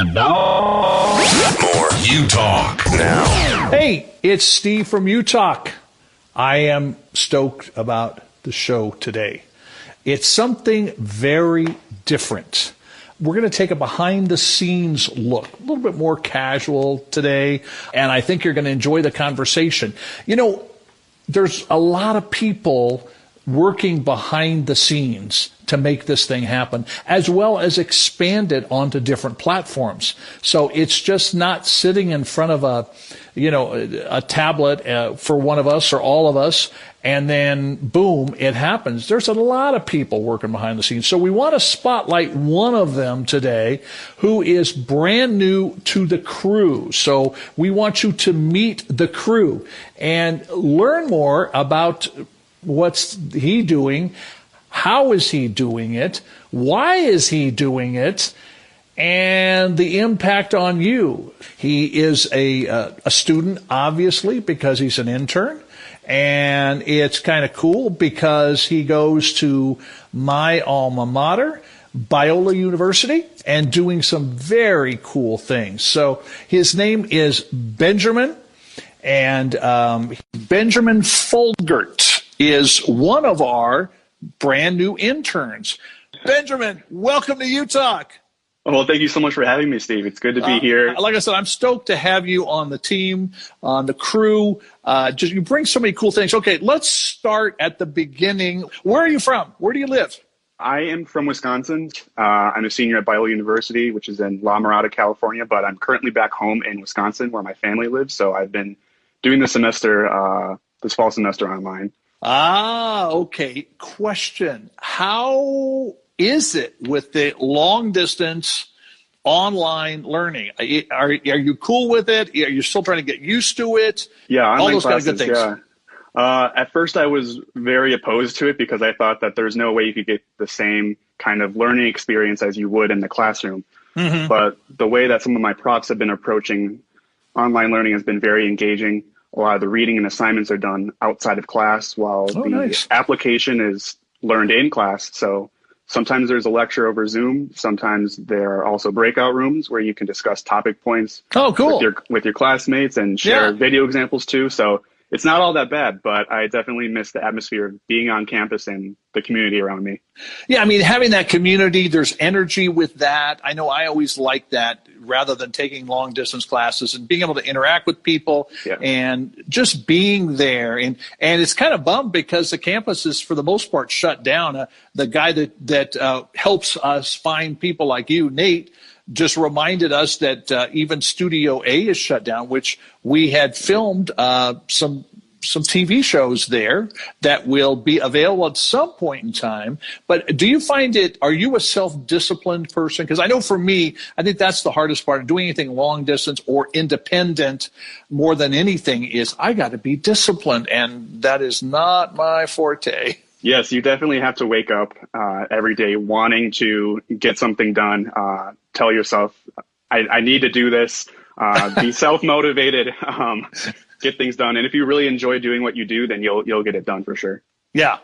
And now, more Utalk. Now. Hey, it's Steve from Utalk. I am stoked about the show today. It's something very different. We're going to take a behind-the-scenes look, a little bit more casual today, and I think you're going to enjoy the conversation. You know, there's a lot of people working behind the scenes to make this thing happen, as well as expand it onto different platforms. So it's just not sitting in front of a tablet for one of us or all of us, and then boom, it happens. There's a lot of people working behind the scenes. So we want to spotlight one of them today who is brand new to the crew. So we want you to meet the crew and learn more about what's he doing, how is he doing it, why is he doing it, and the impact on you. He is a student, obviously, because he's an intern. And it's kind of cool because he goes to my alma mater, Biola University, and doing some very cool things. So his name is Benjamin, and Benjamin Folgert is one of our brand new interns. Benjamin, welcome to Utalk. Well, thank you so much for having me, Steve. It's good to be here. Like I said, I'm stoked to have you on the team, on the crew. You bring so many cool things. Okay, let's start at the beginning. Where are you from? Where do you live? I am from Wisconsin. I'm a senior at Biola University, which is in La Mirada, California, but I'm currently back home in Wisconsin where my family lives. So I've been doing the semester, this fall semester online. Okay. Question. How is it with the long distance online learning? Are you cool with it? Are you still trying to get used to it? Yeah, all those classes, kind of good things. Yeah. At first I was very opposed to it because I thought that there's no way you could get the same kind of learning experience as you would in the classroom. Mm-hmm. But the way that some of my profs have been approaching online learning has been very engaging. A lot of the reading and assignments are done outside of class while the application is learned in class. So sometimes there's a lecture over Zoom. Sometimes there are also breakout rooms where you can discuss topic points with your classmates and share video examples too. So it's not all that bad, but I definitely miss the atmosphere of being on campus and the community around me. Yeah, I mean, having that community, there's energy with that. I know I always like that rather than taking long distance classes and being able to interact with people and just being there. And it's kind of bummed because the campus is, for the most part, shut down. The guy that helps us find people like you, Nate, just reminded us that even Studio A is shut down, which we had filmed some TV shows there that will be available at some point in time. But do you find are you a self-disciplined person? Because I know for me, I think that's the hardest part of doing anything long distance or independent more than anything is I got to be disciplined. And that is not my forte. Yes, you definitely have to wake up every day wanting to get something done. Tell yourself, I need to do this. Be self-motivated, get things done. And if you really enjoy doing what you do, then you'll get it done for sure. Yeah,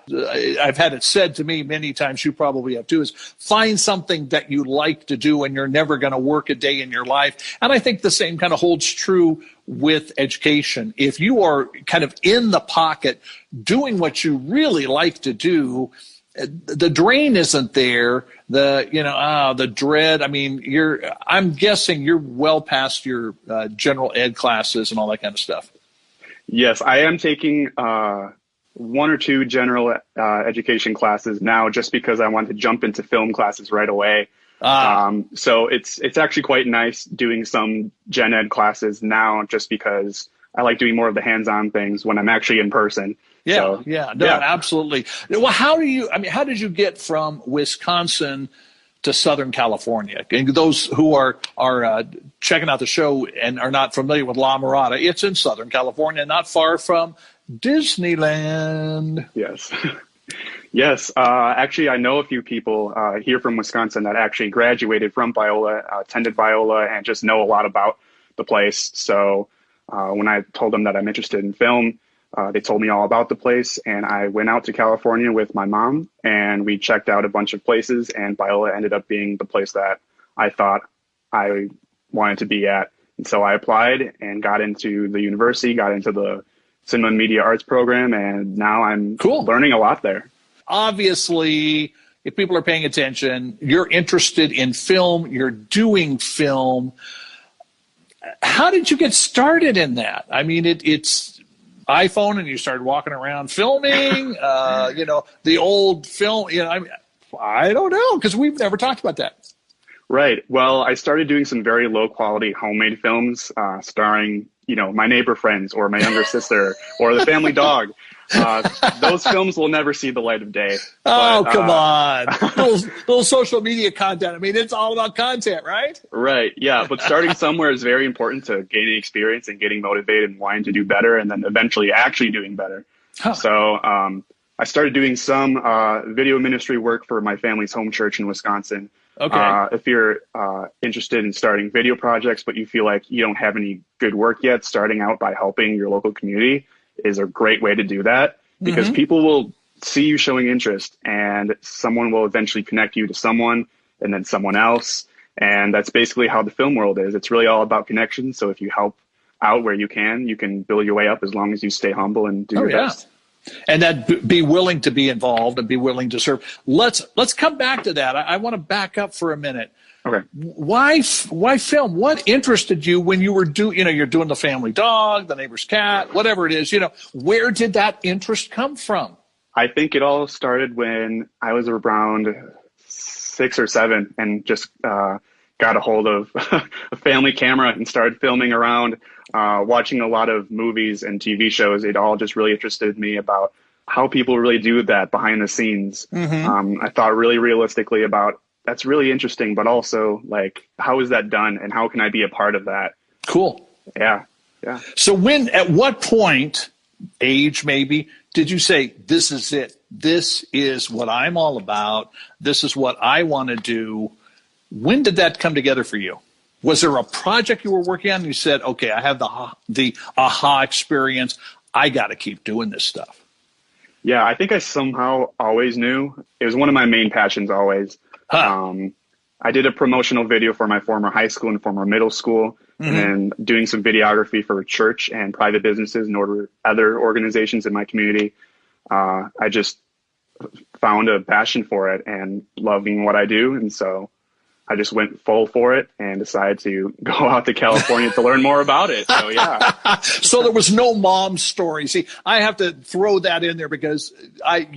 I've had it said to me many times, you probably have too, is find something that you like to do and you're never going to work a day in your life. And I think the same kind of holds true with education. If you are kind of in the pocket doing what you really like to do, the drain isn't there. The dread. I mean, I'm guessing you're well past your general ed classes and all that kind of stuff. Yes, I am taking one or two general education classes now just because I want to jump into film classes right away. So it's actually quite nice doing some gen ed classes now just because I like doing more of the hands-on things when I'm actually in person. Absolutely. Well, how did you get from Wisconsin to Southern California? And those who are checking out the show and are not familiar with La Mirada, it's in Southern California, not far from Disneyland. Yes. Yes. Actually, I know a few people here from Wisconsin that actually graduated from Biola, attended Biola, and just know a lot about the place. So when I told them that I'm interested in film, they told me all about the place, and I went out to California with my mom, and we checked out a bunch of places, and Biola ended up being the place that I thought I wanted to be at. And so I applied and got into the university, got into the cinema and media arts program, and now I'm learning a lot there. Obviously, if people are paying attention, you're interested in film, you're doing film. How did you get started in that? I mean, it's iPhone and you started walking around filming, the old film, I don't know, because we've never talked about that. Right. Well, I started doing some very low quality homemade films, starring, my neighbor friends or my younger sister or the family dog. Those films will never see the light of day. Come on. little social media content. I mean, it's all about content, right? Right. Yeah. But starting somewhere is very important to gaining experience and getting motivated and wanting to do better and then eventually actually doing better. Huh. So I started doing some video ministry work for my family's home church in Wisconsin. Okay. If you're interested in starting video projects, but you feel like you don't have any good work yet, starting out by helping your local community is a great way to do that because people will see you showing interest and someone will eventually connect you to someone and then someone else. And that's basically how the film world is. It's really all about connections. So if you help out where you can build your way up as long as you stay humble and do your best. And that be willing to be involved and be willing to serve. Let's come back to that. I want to back up for a minute. Okay. Why film? What interested you when you were you're doing the family dog, the neighbor's cat, whatever it is, where did that interest come from? I think it all started when I was around 6 or 7 and just got a hold of a family camera and started filming around, watching a lot of movies and TV shows. It all just really interested me about how people really do that behind the scenes. I thought really realistically about that's really interesting, but also like, how is that done and how can I be a part of that? Cool. Yeah. So at what point, age maybe, did you say, this is it? This is what I'm all about. This is what I want to do. When did that come together for you? Was there a project you were working on and you said, okay, I have the aha experience. I got to keep doing this stuff? Yeah, I think I somehow always knew. It was one of my main passions always. I did a promotional video for my former high school and former middle school, and then doing some videography for church and private businesses and other organizations in my community. I just found a passion for it and loving what I do. And so I just went full for it and decided to go out to California to learn more about it. So, yeah. So there was no mom story. See, I have to throw that in there because I've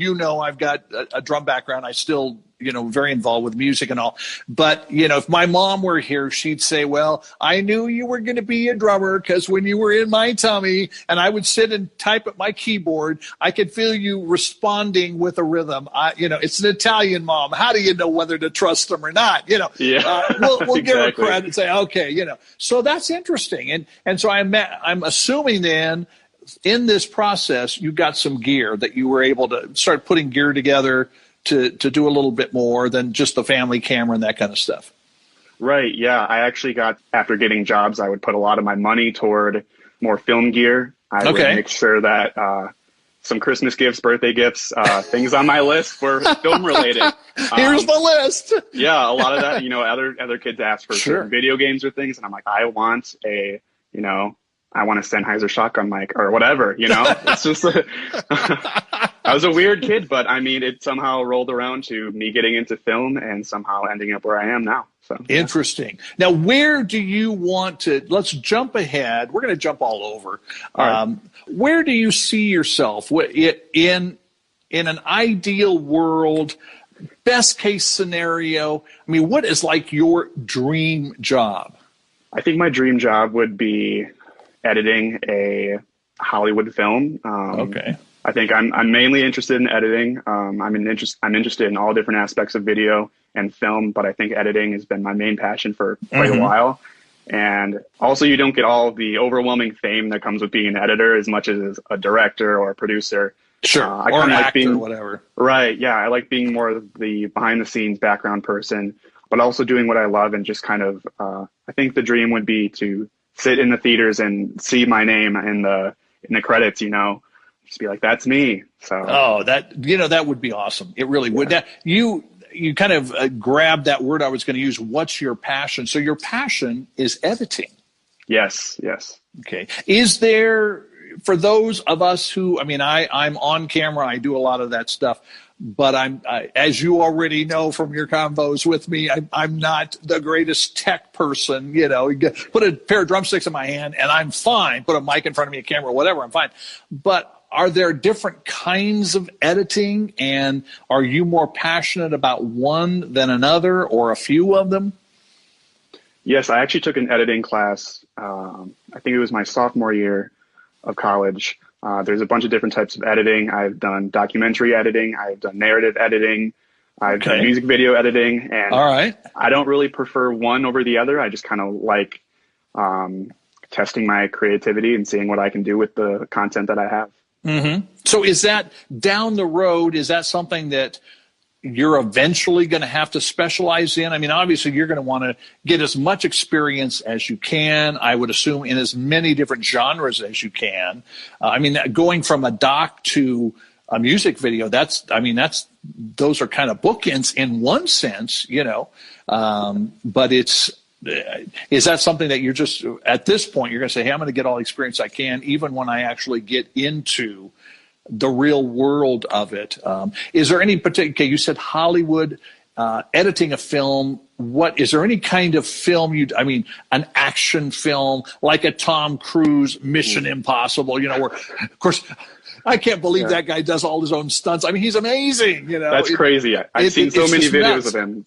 got a drum background. I still, very involved with music and all. But, if my mom were here, she'd say, well, I knew you were going to be a drummer because when you were in my tummy and I would sit and type at my keyboard, I could feel you responding with a rhythm. It's an Italian mom. How do you know whether to trust them or not? We'll exactly. give her credit and say, okay, So that's interesting. And so I'm assuming then in this process, you got some gear that you were able to start putting gear together to do a little bit more than just the family camera and that kind of stuff. Right. Yeah. I actually after getting jobs, I would put a lot of my money toward more film gear. I would make sure that some Christmas gifts, birthday gifts, things on my list were film related. Here's the list. Yeah. A lot of that, other kids ask for certain video games or things. And I'm like, I want a Sennheiser shotgun mic or whatever, it's just, I was a weird kid, but I mean, it somehow rolled around to me getting into film and somehow ending up where I am now. So Interesting. Now, where do you want to, let's jump ahead. We're going to jump all over. Right. Where do you see yourself in an ideal world, best case scenario? I mean, what is like your dream job? I think my dream job would be editing a Hollywood film. Okay. I think I'm mainly interested in editing. I'm interested in all different aspects of video and film, but I think editing has been my main passion for quite a while. And also, you don't get all the overwhelming fame that comes with being an editor as much as a director or a producer. Sure, or an actor, or whatever. Right, yeah. I like being more of the behind-the-scenes background person, but also doing what I love and just kind of, I think the dream would be to sit in the theaters and see my name in the credits, just be like, that's me. So that would be awesome. It really would. Now, you kind of grabbed that word I was going to use. What's your passion? So your passion is editing. Yes. Okay. Is there, for those of us who, I mean, I'm on camera, I do a lot of that stuff, but as you already know from your convos with me, I'm not the greatest tech person. You know, put a pair of drumsticks in my hand and I'm fine. Put a mic in front of me, a camera, whatever, I'm fine. But are there different kinds of editing, and are you more passionate about one than another, or a few of them? Yes, I actually took an editing class. I think it was my sophomore year of college. There's a bunch of different types of editing. I've done documentary editing. I've done narrative editing. I've done music video editing. And all right. I don't really prefer one over the other. I just kind of like testing my creativity and seeing what I can do with the content that I have. Mm-hmm. So is that down the road, is that something that you're eventually going to have to specialize in? I mean, obviously you're going to want to get as much experience as you can, I would assume, in as many different genres as you can. I mean, going from a doc to a music video, those are kind of bookends in one sense, you know, but is that something that you're just, at this point, you're going to say, hey, I'm going to get all the experience I can, even when I actually get into the real world of it? Is there any particular, okay, you said Hollywood, editing a film, is there any kind of film an action film, like a Tom Cruise Mission Impossible, you know, where, of course, I can't believe that guy does all his own stunts. I mean, he's amazing, you know. That's crazy. I've seen so many videos of him.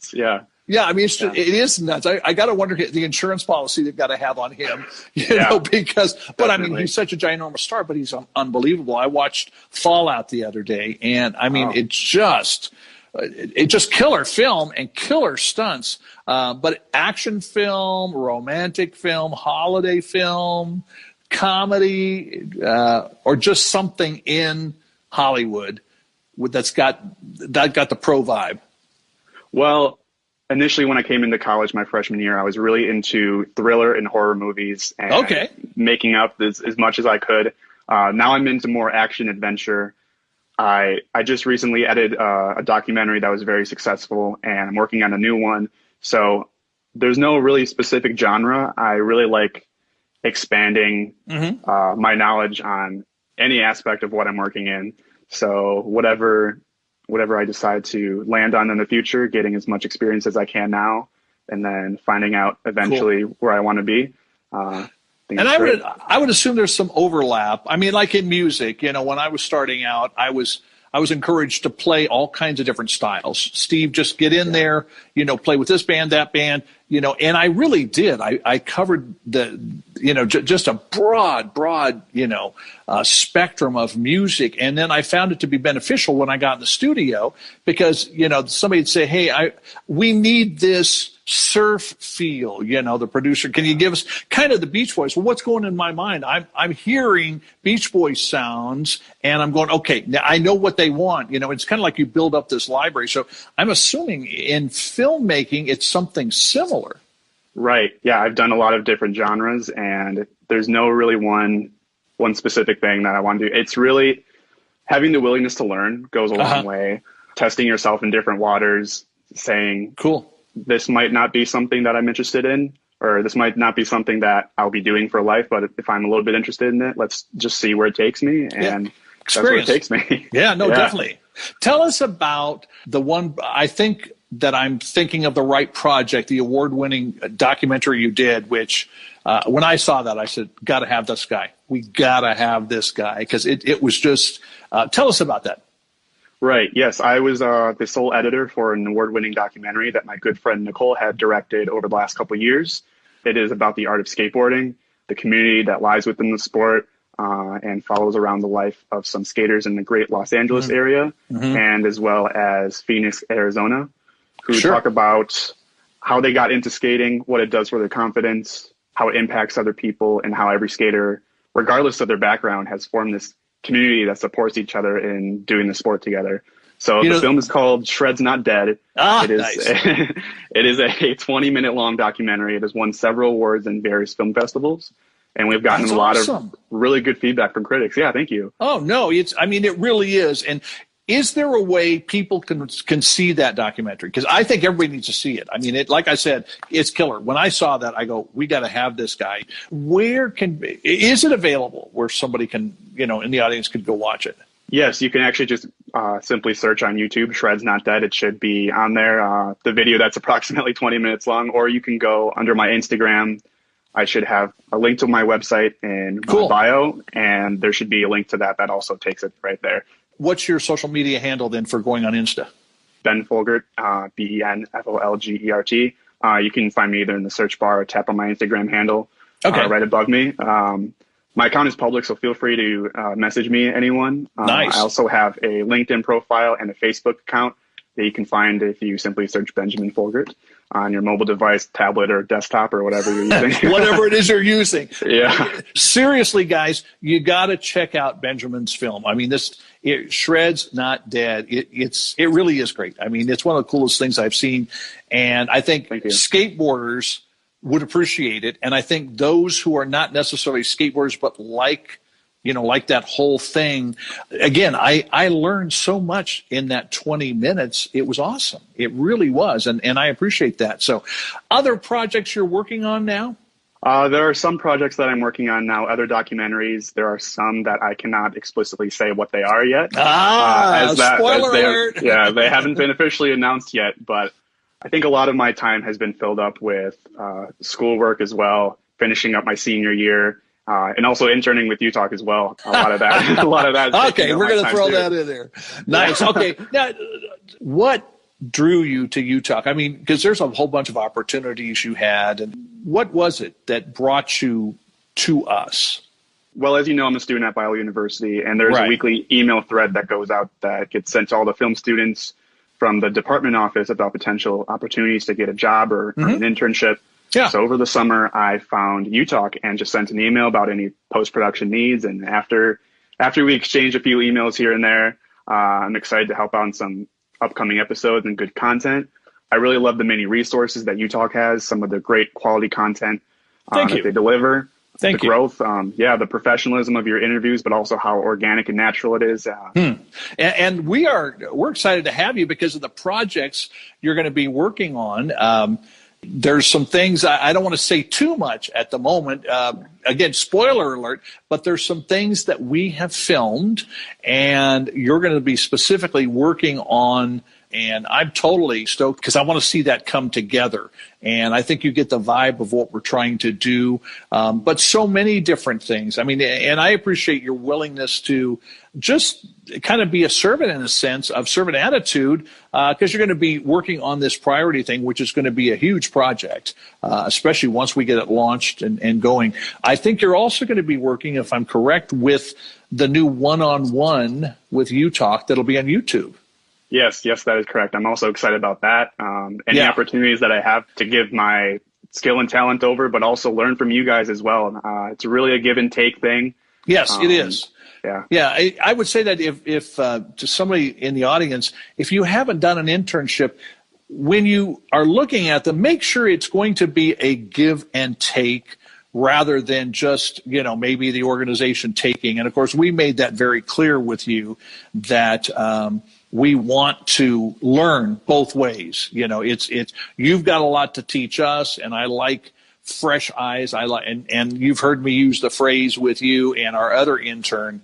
Yeah, I mean, it is nuts. I got to wonder the insurance policy they've got to have on him, you know, because, but I mean, he's such a ginormous star, but he's unbelievable. I watched Fallout the other day, and I mean, it's just killer film and killer stunts. But action film, romantic film, holiday film, comedy, or just something in Hollywood that's got the pro vibe. Well, initially, when I came into college my freshman year, I was really into thriller and horror movies and making up as much as I could. Now I'm into more action adventure. I just recently edited a documentary that was very successful, and I'm working on a new one. So there's no really specific genre. I really like expanding my knowledge on any aspect of what I'm working in. So whatever I decide to land on in the future, getting as much experience as I can now, and then finding out eventually where I want to be. And I would assume there's some overlap. I mean, like in music, you know, when I was starting out, I was encouraged to play all kinds of different styles. Steve, just get in there, you know, play with this band, that band, you know, and I really did. I covered just a broad, you know, spectrum of music. And then I found it to be beneficial when I got in the studio because, you know, somebody'd say, hey, we need this surf feel, you know, the producer, can you give us kind of the Beach Boys? Well, what's going in my mind? I'm hearing Beach Boys sounds and I'm going, okay, now I know what they want. You know, it's kind of like you build up this library. So I'm assuming in filmmaking, it's something similar. Right. Yeah. I've done a lot of different genres and there's no really one specific thing that I want to do. It's really having the willingness to learn goes a long way. Testing yourself in different waters, saying, cool, this might not be something that I'm interested in, or this might not be something that I'll be doing for life, but if I'm a little bit interested in it, let's just see where it takes me. And that's where it takes me. Definitely. Tell us about the one, I think that I'm thinking of the right project, the award-winning documentary you did, which when I saw that, I said, got to have this guy. We got to have this guy because it was just, tell us about that. Right. Yes. I was the sole editor for an award-winning documentary that my good friend Nicole had directed over the last couple of years. It is about the art of skateboarding, the community that lies within the sport, and follows around the life of some skaters in the great Los Angeles area, and as well as Phoenix, Arizona, who talk about how they got into skating, what it does for their confidence, how it impacts other people, and how every skater, regardless of their background, has formed this community that supports each other in doing the sport together. So the film is called Shreds Not Dead. It is nice. It is a 20-minute long documentary. It has won several awards in various film festivals, and we've gotten a lot of really good feedback from critics. Yeah, thank you. Oh no, it really is. And Is there a way people can see that documentary? Because I think everybody needs to see it. I mean, like I said, it's killer. When I saw that, I go, we got to have this guy. Is it available where somebody can, in the audience could go watch it? Yes, you can actually just simply search on YouTube, Shreds Not Dead. It should be on there. The video that's approximately 20 minutes long, or you can go under my Instagram. I should have a link to my website in my bio, and there should be a link to that also takes it right there. What's your social media handle then for going on Insta? Ben Folgert, BenFolgert. You can find me either in the search bar or tap on my Instagram handle right above me. My account is public, so feel free to message me, anyone. Nice. I also have a LinkedIn profile and a Facebook account that you can find if you simply search Benjamin Folgert on your mobile device, tablet, or desktop, or whatever you're using. Whatever it is you're using. Yeah. Seriously, guys, you got to check out Benjamin's film. I mean, Shreds Not Dead. It really is great. I mean, it's one of the coolest things I've seen, and I think skateboarders would appreciate it. And I think those who are not necessarily skateboarders but like that whole thing. Again, I learned so much in that 20 minutes. It was awesome. It really was. And I appreciate that. So other projects you're working on now? There are some projects that I'm working on now, other documentaries. There are some that I cannot explicitly say what they are yet. Spoiler alert. They haven't been officially announced yet, but I think a lot of my time has been filled up with schoolwork as well, finishing up my senior year. And also interning with Utalk as well. A lot of that. Okay, we're going to throw that in there. Nice. Okay. Now, what drew you to Utalk? I mean, because there's a whole bunch of opportunities you had. And what was it that brought you to us? Well, as you know, I'm a student at Biola University, and there's a weekly email thread that goes out that gets sent to all the film students from the department office about potential opportunities to get a job or an internship. Yeah. So over the summer, I found Utalk and just sent an email about any post-production needs. And after we exchanged a few emails here and there, I'm excited to help out on some upcoming episodes and good content. I really love the many resources that Utalk has, some of the great quality content that they deliver. The growth, the professionalism of your interviews, but also how organic and natural it is. And we're excited to have you because of the projects you're going to be working on. There's some things I don't want to say too much at the moment. Again, spoiler alert, but there's some things that we have filmed and you're going to be specifically working on. And I'm totally stoked because I want to see that come together. And I think you get the vibe of what we're trying to do. But so many different things. I mean, and I appreciate your willingness to just kind of be a servant in a sense of servant attitude because you're going to be working on this priority thing, which is going to be a huge project, especially once we get it launched and going. I think you're also going to be working, if I'm correct, with the new one-on-one with Utalk that'll be on YouTube. Yes, that is correct. I'm also excited about that. Any opportunities that I have to give my skill and talent over, but also learn from you guys as well. It's really a give and take thing. Yes, it is. Yeah. I would say that if to somebody in the audience, if you haven't done an internship, when you are looking at them, make sure it's going to be a give and take rather than just, maybe the organization taking. And of course, we made that very clear with you that we want to learn both ways. It's you've got a lot to teach us, and I like fresh eyes. And you've heard me use the phrase with you and our other intern,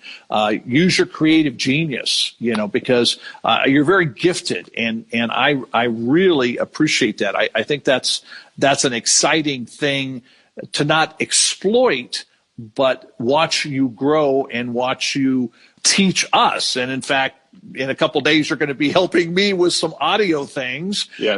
use your creative genius, because you're very gifted, and I really appreciate that. I think that's an exciting thing to not exploit, but watch you grow and watch you teach us. And in fact, in a couple of days, you're going to be helping me with some audio things. Yes,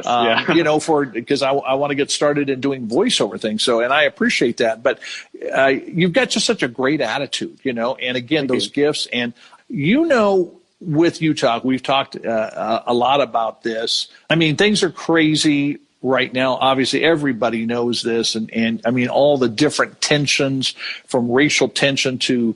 because I want to get started in doing voiceover things. So, and I appreciate that. But you've got just such a great attitude, and again, those gifts. And with Utalk, we've talked a lot about this. I mean, things are crazy right now. Obviously, everybody knows this. And I mean, all the different tensions, from racial tension to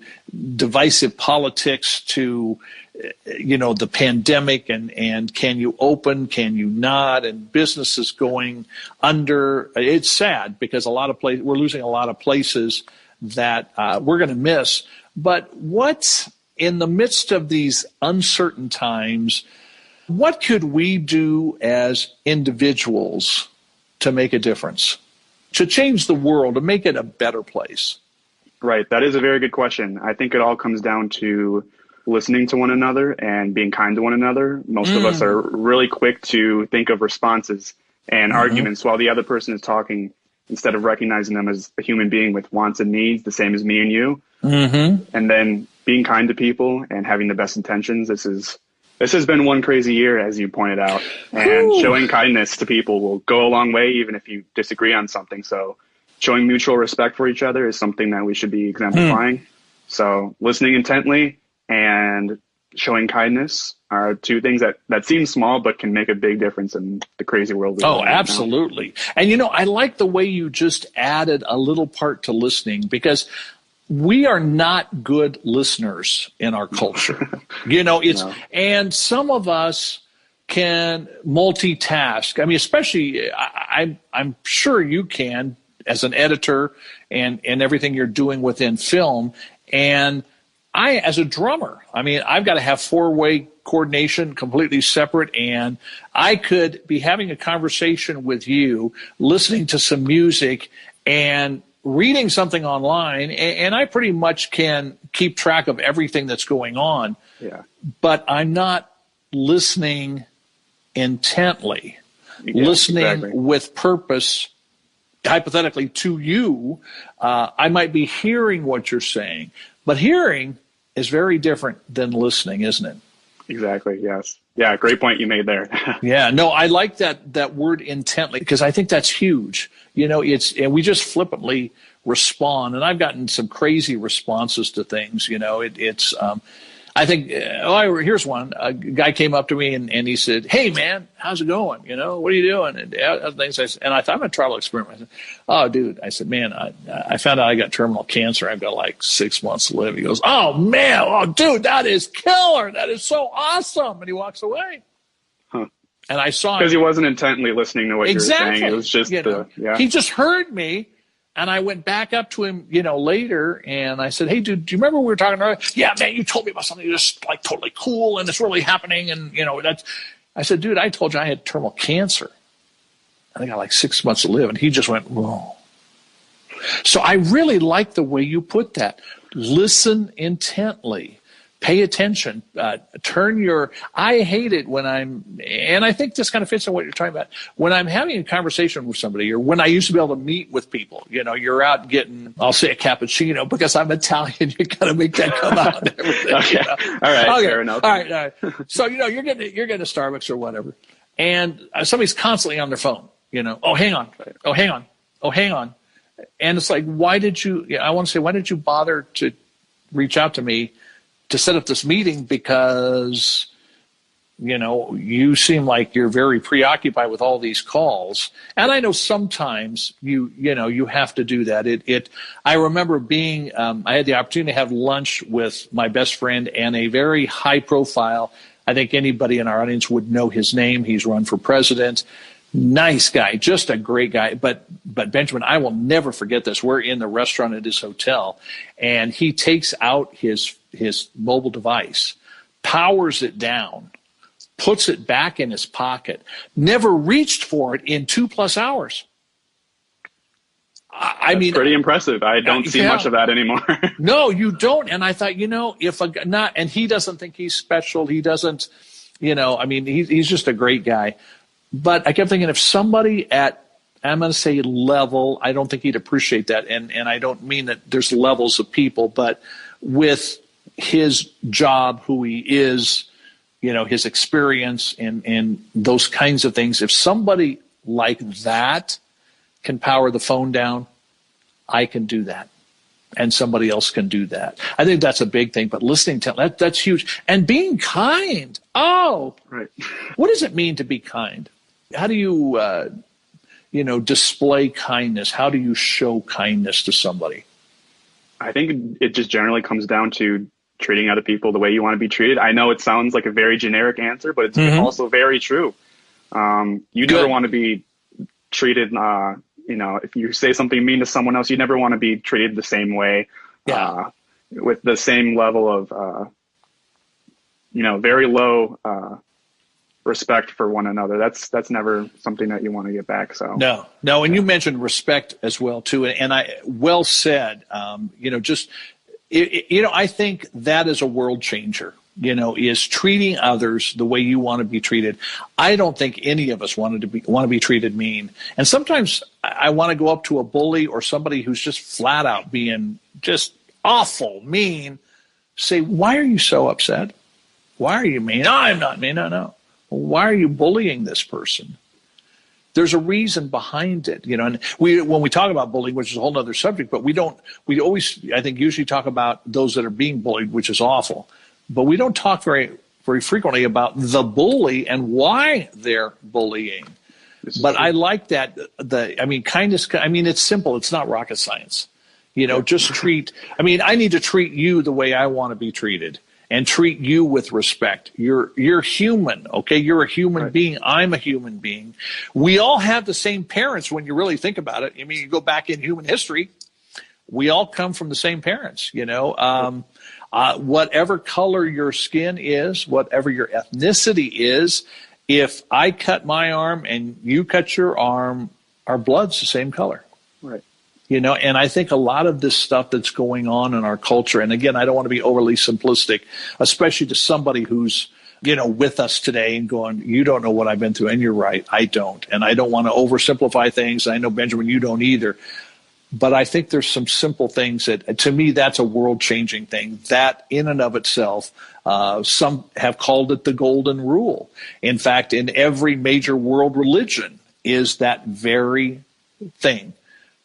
divisive politics to the pandemic and can you open, can you not, and businesses going under. It's sad because we're losing a lot of places that we're going to miss. But what in the midst of these uncertain times, what could we do as individuals to make a difference, to change the world, to make it a better place? Right. That is a very good question. I think it all comes down to listening to one another and being kind to one another. Most of us are really quick to think of responses and arguments while the other person is talking, instead of recognizing them as a human being with wants and needs, the same as me and you. And then being kind to people and having the best intentions. This has been one crazy year, as you pointed out, and showing kindness to people will go a long way, even if you disagree on something. So showing mutual respect for each other is something that we should be exemplifying. So listening intently and showing kindness are two things that seem small, but can make a big difference in the crazy world. Oh, absolutely. And, I like the way you just added a little part to listening, because we are not good listeners in our culture. And some of us can multitask. I mean, especially I'm sure you can as an editor and everything you're doing within film. And I, as a drummer, I've got to have four-way coordination, completely separate, and I could be having a conversation with you, listening to some music, and reading something online, and I pretty much can keep track of everything that's going on. Yeah. But I'm not listening intently, listening with purpose, hypothetically, to you. I might be hearing what you're saying, but hearing is very different than listening, isn't it? Exactly, yes. Yeah, great point you made there. Yeah, no, I like that word intently, because I think that's huge. And we just flippantly respond, and I've gotten some crazy responses to things. I think, here's one. A guy came up to me and he said, "Hey, man, how's it going? What are you doing?" And things. And I thought, I'm a trial experiment. I said, "Oh, dude," I said, "Man, I found out I got terminal cancer. I've got like 6 months to live." He goes, "Oh, man, dude, that is killer. That is so awesome." And he walks away. Huh. And I saw him. Because he wasn't intently listening to what you were saying. It was just, he just heard me. And I went back up to him, later, and I said, "Hey, dude, do you remember we were talking about?" "Yeah, man, you told me about something just like totally cool, and it's really happening." And that's. I said, "Dude, I told you I had terminal cancer, and I got like 6 months to live." And he just went, "Whoa." So I really like the way you put that. Listen intently. Pay attention. I hate it when and I think this kind of fits in what you're talking about. When I'm having a conversation with somebody, or when I used to be able to meet with people, you're out getting, I'll say a cappuccino because I'm Italian. You got to make that come out. And everything, Okay. All right. Okay. Fair enough. All right. So, you're getting a Starbucks or whatever. And somebody's constantly on their phone, "Oh, hang on. Oh, hang on. Oh, hang on." And it's like, why did you bother to reach out to me to set up this meeting? Because, you seem like you're very preoccupied with all these calls. And I know sometimes you have to do that. I remember being, I had the opportunity to have lunch with my best friend and a very high profile. I think anybody in our audience would know his name. He's run for president. Nice guy, just a great guy. But Benjamin, I will never forget this. We're in the restaurant at his hotel, and he takes out his mobile device, powers it down, puts it back in his pocket, never reached for it in 2+ hours. That's pretty impressive. I don't see much of that anymore. No, you don't. And I thought, and he doesn't think he's special. He doesn't, he's just a great guy. But I kept thinking, if somebody at, I'm going to say level, I don't think he'd appreciate that. And I don't mean that there's levels of people, but with his job, who he is, his experience and those kinds of things, if somebody like that can power the phone down, I can do that. And somebody else can do that. I think that's a big thing. But listening to that's huge. And being kind. Oh, right. What does it mean to be kind? How do you, display kindness? How do you show kindness to somebody? I think it just generally comes down to treating other people the way you want to be treated. I know it sounds like a very generic answer, but it's also very true. You never want to be treated, if you say something mean to someone else, you never want to be treated the same way, with the same level of very low respect for one another. That's never something that you want to get back. So no. And you mentioned respect as well too. And well said. I think that is a world changer. Is treating others the way you want to be treated. I don't think any of us want to be treated mean. And sometimes I want to go up to a bully or somebody who's just flat out being just awful, mean, say, why are you so upset? Why are you mean? No, I'm not mean. No. Well, why are you bullying this person? There's a reason behind it, and when we talk about bullying, which is a whole other subject, but we always, I think, usually talk about those that are being bullied, which is awful. But we don't talk very, very frequently about the bully and why they're bullying. But I like that. Kindness, it's simple. It's not rocket science. Just treat, I need to treat you the way I want to be treated and treat you with respect. You're human, okay? You're a human being. I'm a human being. We all have the same parents when you really think about it. You go back in human history, we all come from the same parents, whatever color your skin is, whatever your ethnicity is, if I cut my arm and you cut your arm, our blood's the same color. Right. And I think a lot of this stuff that's going on in our culture, and again, I don't want to be overly simplistic, especially to somebody who's, with us today and going, you don't know what I've been through. And you're right, I don't. And I don't want to oversimplify things. I know, Benjamin, you don't either. But I think there's some simple things that, to me, that's a world-changing thing. That, in and of itself, some have called it the golden rule. In fact, in every major world religion is that very thing,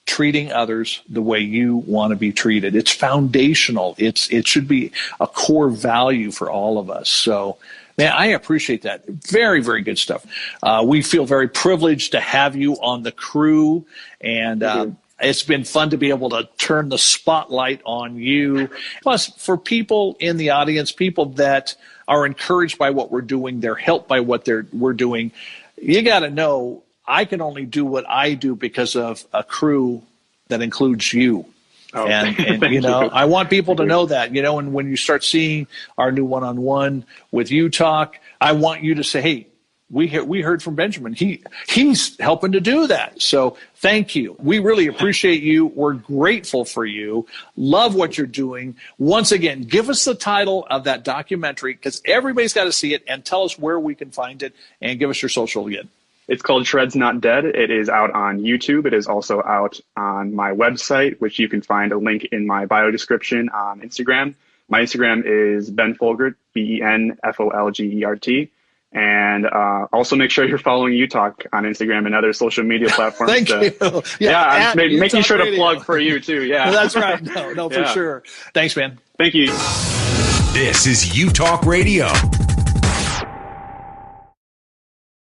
treating others the way you want to be treated. It's foundational. It should be a core value for all of us. So, man, I appreciate that. Very, very good stuff. We feel very privileged to have you on the crew, and it's been fun to be able to turn the spotlight on you. Plus, for people in the audience, people that are encouraged by what we're doing, they're helped by what we're doing, you got to know I can only do what I do because of a crew that includes you. Oh, and you. I want people to know that, and when you start seeing our new one-on-one with Utalk, I want you to say, hey, we heard from Benjamin. He's helping to do that. So thank you. We really appreciate you. We're grateful for you. Love what you're doing. Once again, give us the title of that documentary because everybody's got to see it, and tell us where we can find it, and give us your social again. It's called Shred's Not Dead. It is out on YouTube. It is also out on my website, which you can find a link in my bio description on Instagram. My Instagram is Ben Folgert, BenFolgert. And also make sure you're following Utalk on Instagram and other social media platforms. Thank you. I'm making sure to plug for you too. Yeah, that's right. No, for sure. Thanks, man. Thank you. This is Utalk Radio.